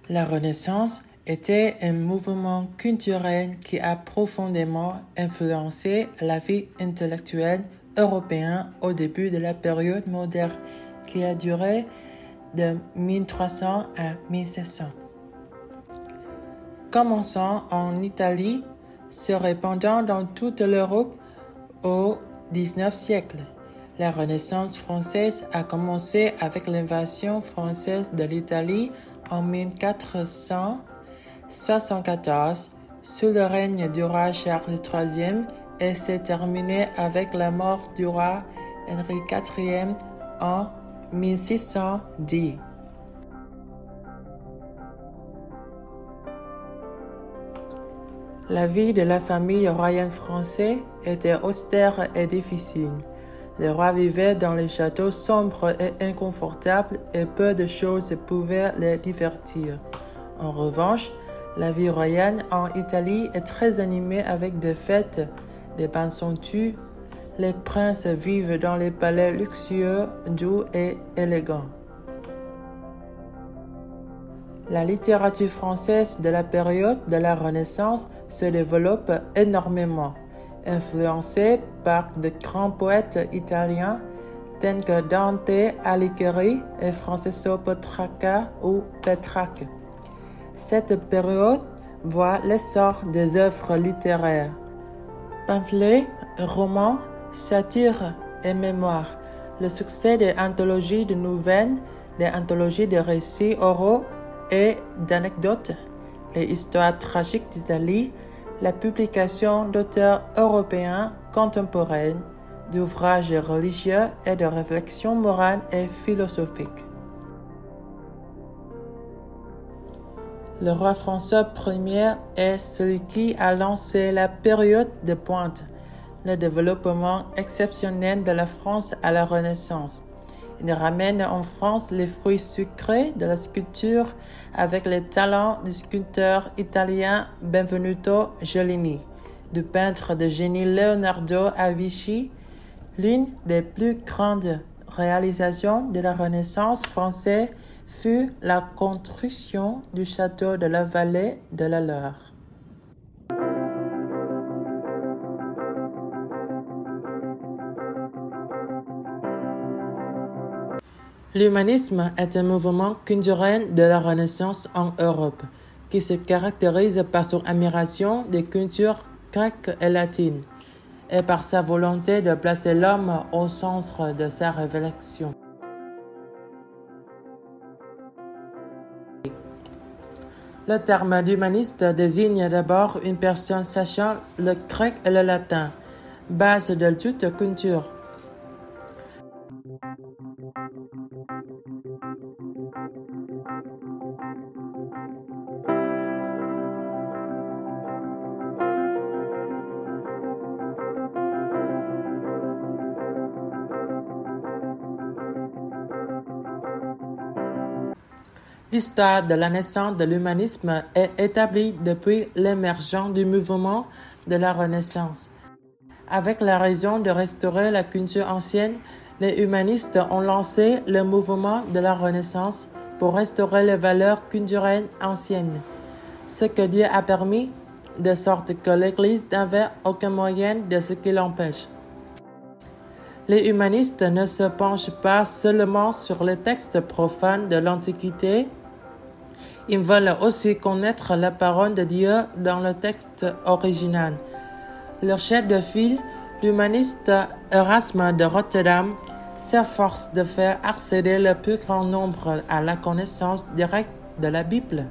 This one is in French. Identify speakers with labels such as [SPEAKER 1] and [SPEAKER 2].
[SPEAKER 1] La Renaissance était un mouvement culturel qui a profondément influencé la vie intellectuelle européenne au début de la période moderne, qui a duré de 1300 à 1700. Commençant en Italie, se répandant dans toute l'Europe au XIXe siècle. La Renaissance française a commencé avec l'invasion française de l'Italie en 1474 sous le règne du roi Charles III et s'est terminée avec la mort du roi Henri IV en 1610. La vie de la famille royale française était austère et difficile. Le roi vivait dans les châteaux sombres et inconfortables et peu de choses pouvaient les divertir. En revanche, la vie royale en Italie est très animée avec des fêtes, des bains somptueux. Les princes vivent dans les palais luxueux, doux et élégants. La littérature française de la période de la Renaissance se développe énormément, influencée par de grands poètes italiens tels que Dante Alighieri et Francesco Petrarca ou Pétrarque. Cette période voit l'essor des œuvres littéraires, pamphlets, romans, satires et mémoires, le succès des anthologies de nouvelles, des anthologies de récits oraux et d'anecdotes, les histoires tragiques d'Italie, la publication d'auteurs européens contemporains, d'ouvrages religieux et de réflexions morales et philosophiques. Le roi François Ier est celui qui a lancé la période de pointe, le développement exceptionnel de la France à la Renaissance. Il ramène en France les fruits sucrés de la sculpture avec les talents du sculpteur italien Benvenuto Cellini, du peintre de génie Leonardo da Vinci. L'une des plus grandes réalisations de la Renaissance française fut la construction du château de la vallée de la Loire. L'humanisme est un mouvement culturel de la Renaissance en Europe, qui se caractérise par son admiration des cultures grecques et latines, et par sa volonté de placer l'homme au centre de sa réflexion. Le terme d'humaniste désigne d'abord une personne sachant le grec et le latin, base de toute culture. L'histoire de la naissance de l'humanisme est établie depuis l'émergence du mouvement de la Renaissance. Avec la raison de restaurer la culture ancienne, les humanistes ont lancé le mouvement de la Renaissance pour restaurer les valeurs culturelles anciennes, ce que Dieu a permis, de sorte que l'Église n'avait aucun moyen de ce qui l'empêche. Les humanistes ne se penchent pas seulement sur les textes profanes de l'Antiquité, ils veulent aussi connaître la parole de Dieu dans le texte original. Leur chef de file, l'humaniste Erasme de Rotterdam, s'efforce de faire accéder le plus grand nombre à la connaissance directe de la Bible.